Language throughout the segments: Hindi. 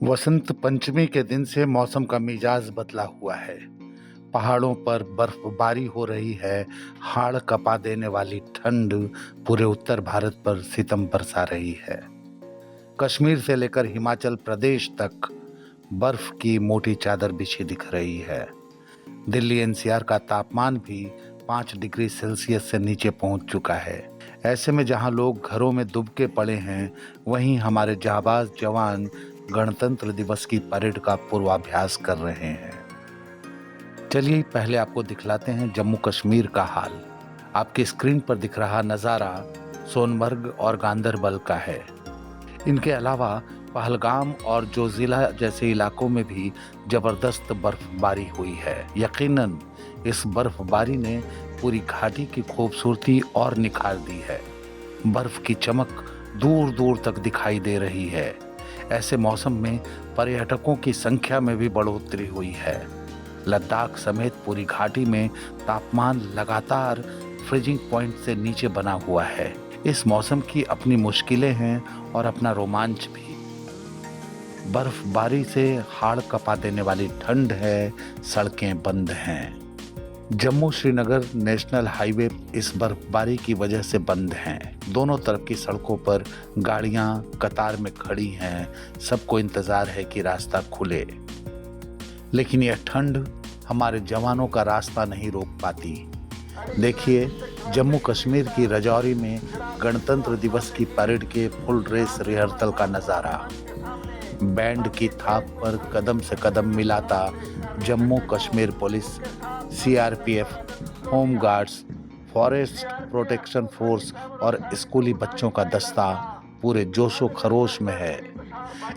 वसंत पंचमी के दिन से मौसम का मिजाज बदला हुआ है। पहाड़ों पर बर्फबारी हो रही है। हाड़ कपा देने वाली ठंड पूरे उत्तर भारत पर सितम बरसा रही है। कश्मीर से लेकर हिमाचल प्रदेश तक बर्फ की मोटी चादर बिछी दिख रही है। दिल्ली एनसीआर का तापमान भी 5 डिग्री सेल्सियस से नीचे पहुंच चुका है। ऐसे में जहां लोग घरों में दुबके पड़े हैं, वहीं हमारे जाबाज जवान गणतंत्र दिवस की परेड का पूर्वाभ्यास कर रहे हैं। चलिए पहले आपको दिखलाते हैं जम्मू कश्मीर का हाल। आपकी स्क्रीन पर दिख रहा नज़ारा सोनमर्ग और गांदरबल का है। इनके अलावा पहलगाम और जोजिला जैसे इलाकों में भी जबरदस्त बर्फबारी हुई है। यकीनन इस बर्फबारी ने पूरी घाटी की खूबसूरती और निखार दी है। बर्फ की चमक दूर दूर तक दिखाई दे रही है। ऐसे मौसम में पर्यटकों की संख्या में भी बढ़ोतरी हुई है। लद्दाख समेत पूरी घाटी में तापमान लगातार फ्रीजिंग पॉइंट से नीचे बना हुआ है। इस मौसम की अपनी मुश्किलें हैं और अपना रोमांच भी। बर्फबारी से हाड़ कपा देने वाली ठंड है, सड़कें बंद हैं। जम्मू श्रीनगर नेशनल हाईवे इस बर्फबारी की वजह से बंद हैं। दोनों तरफ की सड़कों पर गाड़ियां कतार में खड़ी हैं। सबको इंतजार है कि रास्ता खुले, लेकिन यह ठंड हमारे जवानों का रास्ता नहीं रोक पाती। देखिए जम्मू कश्मीर की राजौरी में गणतंत्र दिवस की परेड के फुल ड्रेस रिहर्सल का नज़ारा। बैंड की थाप पर कदम से कदम मिलाता Jammu Kashmir police, CRPF, home guards, forest protection force और स्कूली बच्चों का दस्ता पूरे जोशो खरोश में है।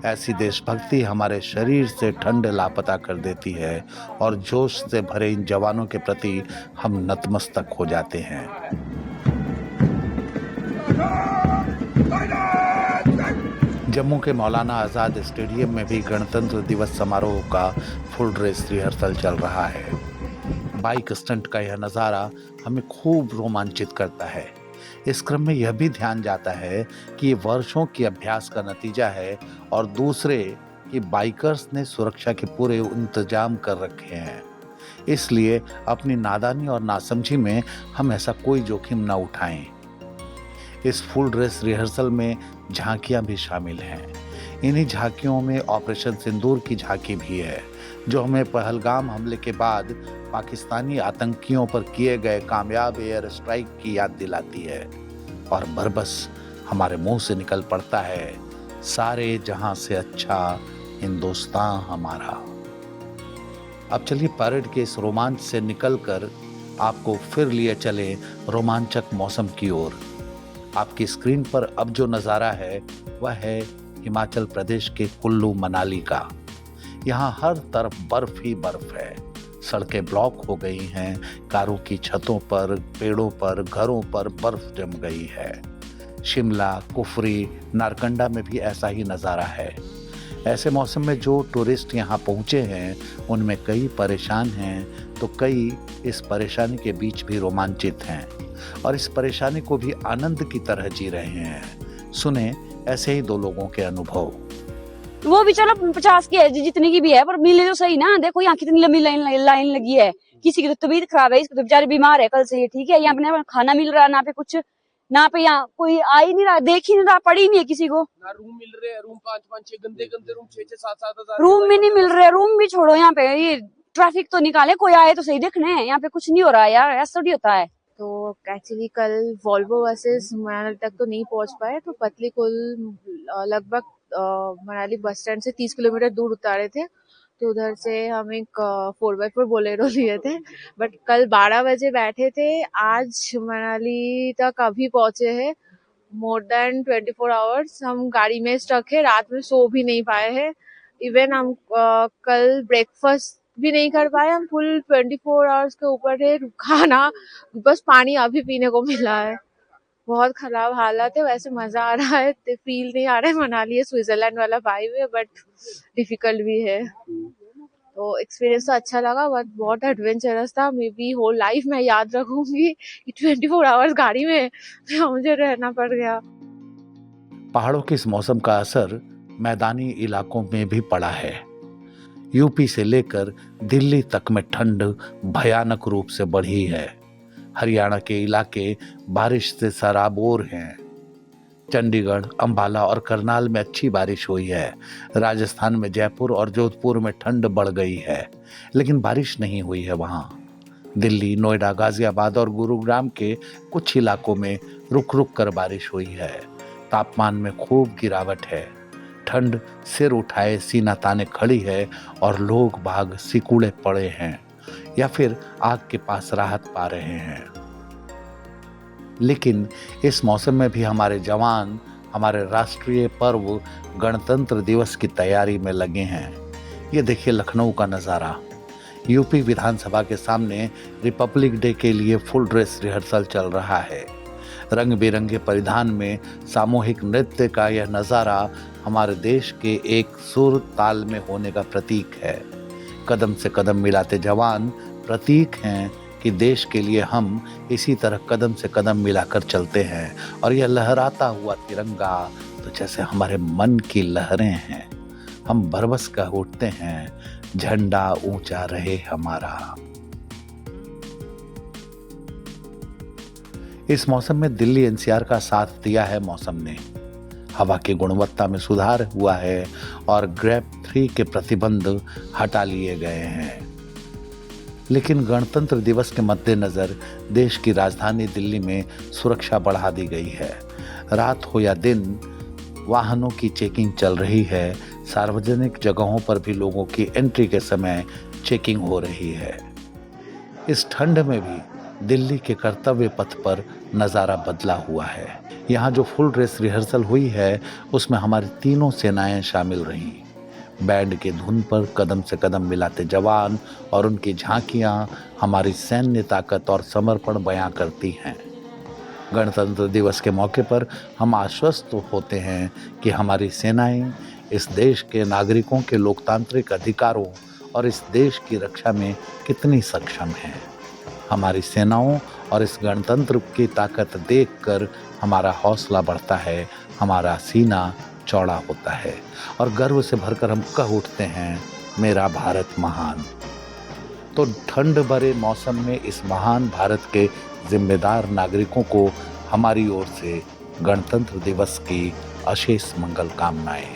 ऐसी देशभक्ति हमारे शरीर से ठंड लापता कर देती है और जोश से भरे इन जवानों के प्रति हम नतमस्तक हो जाते हैं। जम्मू के मौलाना आज़ाद स्टेडियम में भी गणतंत्र दिवस समारोह का फुल ड्रेस रिहर्सल चल रहा है। बाइक स्टंट का यह नज़ारा हमें खूब रोमांचित करता है। इस क्रम में यह भी ध्यान जाता है कि ये वर्षों की अभ्यास का नतीजा है और दूसरे कि बाइकर्स ने सुरक्षा के पूरे इंतजाम कर रखे हैं। इसलिए अपनी नादानी और नासमझी में हम ऐसा कोई जोखिम न उठाएं। इस फुल ड्रेस रिहर्सल में झांकियां भी शामिल हैं। इन्हीं झांकियों में ऑपरेशन सिंदूर की झांकी भी है, जो हमें पहलगाम हमले के बाद पाकिस्तानी आतंकियों पर किए गए कामयाब एयर स्ट्राइक की याद दिलाती है। और बरबस हमारे मुंह से निकल पड़ता है, सारे जहां से अच्छा हिंदुस्तान हमारा। अब चलिए परेड के इस रोमांच से निकलकर आपको फिर लिए चले रोमांचक मौसम की ओर। आपकी स्क्रीन पर अब जो नज़ारा है वह है हिमाचल प्रदेश के कुल्लू मनाली का। यहाँ हर तरफ बर्फ ही बर्फ है। सड़कें ब्लॉक हो गई हैं। कारों की छतों पर, पेड़ों पर, घरों पर बर्फ जम गई है। शिमला, कुफरी, नारकंडा में भी ऐसा ही नज़ारा है। ऐसे मौसम में जो टूरिस्ट यहाँ पहुँचे हैं उनमें कई परेशान हैं तो कई इस परेशानी के बीच भी रोमांचित हैं और इस परेशानी को भी आनंद की तरह जी रहे हैं। सुने ऐसे ही दो लोगों के अनुभव। वो भी चलो 50 की है जितनी की भी है, पर मिले तो सही ना। देखो यहाँ कितनी लंबी लाइन लगी है। किसी की तो तबीयत खराब है, इसको तो बेचारे बीमार है कल से। ठीक है, यहाँ पे खाना मिल रहा है ना, पे कुछ ना, पे यहाँ कोई आ ही नहीं रहा, देख ही नहीं रहा, पड़ी नहीं है किसी को ना। रूम मिल रहे हैं, रूम 5-5 6 गंदे गंदे रूम 6-6 7-7 हजार रूम भी नहीं मिल रहे। रूम भी छोड़ो, यहाँ पे ये ट्रैफिक तो निकाले, कोई आए तो सही देखने। यहाँ पे कुछ नहीं हो रहा है यार, ऐसा थोड़ी होता है। तो एक्चुअली कल वॉल्वो बसेस मनाली तक तो नहीं पहुंच पाए, तो पतली कुल लगभग मनाली बस स्टैंड से 30 किलोमीटर दूर उतारे थे। तो उधर से हम एक 4x4 बोलेरो लिए थे, बट कल 12 बजे बैठे थे। आज मनाली तक अभी पहुंचे हैं। मोर देन 24 आवर्स हम गाड़ी में स्टक है, रात में सो भी नहीं पाए हैं। इवन हम कल ब्रेकफास्ट भी नहीं कर पाए। हम फुल 24 आवर्स के ऊपर है, खाना बस पानी अभी पीने को मिला है। बहुत खराब हालत है। वैसे मजा आ रहा है, फील नहीं आ रहा है मनाली स्विट्जरलैंड वाला वाइब है, बट डिफिकल्ट भी है। तो एक्सपीरियंस तो अच्छा लगा, बट बहुत एडवेंचरस था। मे बी होल लाइफ मैं याद रखूंगी कि 24 आवर्स गाड़ी में मुझे रहना पड़ गया। पहाड़ों के इस मौसम का असर मैदानी इलाकों में भी पड़ा है। यूपी से लेकर दिल्ली तक में ठंड भयानक रूप से बढ़ी है। हरियाणा के इलाके बारिश से सराबोर हैं। चंडीगढ़, अंबाला और करनाल में अच्छी बारिश हुई है। राजस्थान में जयपुर और जोधपुर में ठंड बढ़ गई है, लेकिन बारिश नहीं हुई है वहां। दिल्ली, नोएडा, गाजियाबाद और गुरुग्राम के कुछ इलाकों में रुक रुक कर बारिश हुई है। तापमान में खूब गिरावट है। ठंड सिर उठाए सीना ताने खड़ी है और लोग बाग सिकुड़े पड़े हैं या फिर आग के पास राहत पा रहे हैं। लेकिन इस मौसम में भी हमारे जवान हमारे राष्ट्रीय पर्व गणतंत्र दिवस की तैयारी में लगे हैं। ये देखिए लखनऊ का नज़ारा। यूपी विधानसभा के सामने रिपब्लिक डे के लिए फुल ड्रेस रिहर्सल चल रहा है। रंग बिरंगे परिधान में सामूहिक नृत्य का यह नज़ारा हमारे देश के एक सुर ताल में होने का प्रतीक है। कदम से कदम मिलाते जवान प्रतीक हैं कि देश के लिए हम इसी तरह कदम से कदम मिलाकर चलते हैं। और यह लहराता हुआ तिरंगा तो जैसे हमारे मन की लहरें हैं। हम बरबस कर उठते हैं, झंडा ऊंचा रहे हमारा। इस मौसम में दिल्ली एनसीआर का साथ दिया है मौसम ने। हवा की गुणवत्ता में सुधार हुआ है और ग्रेड 3 के प्रतिबंध हटा लिए गए हैं। लेकिन गणतंत्र दिवस के मद्देनजर देश की राजधानी दिल्ली में सुरक्षा बढ़ा दी गई है। रात हो या दिन वाहनों की चेकिंग चल रही है। सार्वजनिक जगहों पर भी लोगों की एंट्री के समय चेकिंग हो रही है। इस ठंड में भी दिल्ली के कर्तव्य पथ पर नज़ारा बदला हुआ है। यहाँ जो फुल ड्रेस रिहर्सल हुई है उसमें हमारी तीनों सेनाएं शामिल रहीं। बैंड के धुन पर कदम से कदम मिलाते जवान और उनकी झांकियां हमारी सैन्य ताकत और समर्पण बयां करती हैं। गणतंत्र दिवस के मौके पर हम आश्वस्त होते हैं कि हमारी सेनाएं इस देश के नागरिकों के लोकतांत्रिक अधिकारों और इस देश की रक्षा में कितनी सक्षम हैं। हमारी सेनाओं और इस गणतंत्र की ताकत देखकर हमारा हौसला बढ़ता है, हमारा सीना चौड़ा होता है और गर्व से भरकर हम कह उठते हैं, मेरा भारत महान। तो ठंड भरे मौसम में इस महान भारत के जिम्मेदार नागरिकों को हमारी ओर से गणतंत्र दिवस की अशेष मंगल कामनाएं।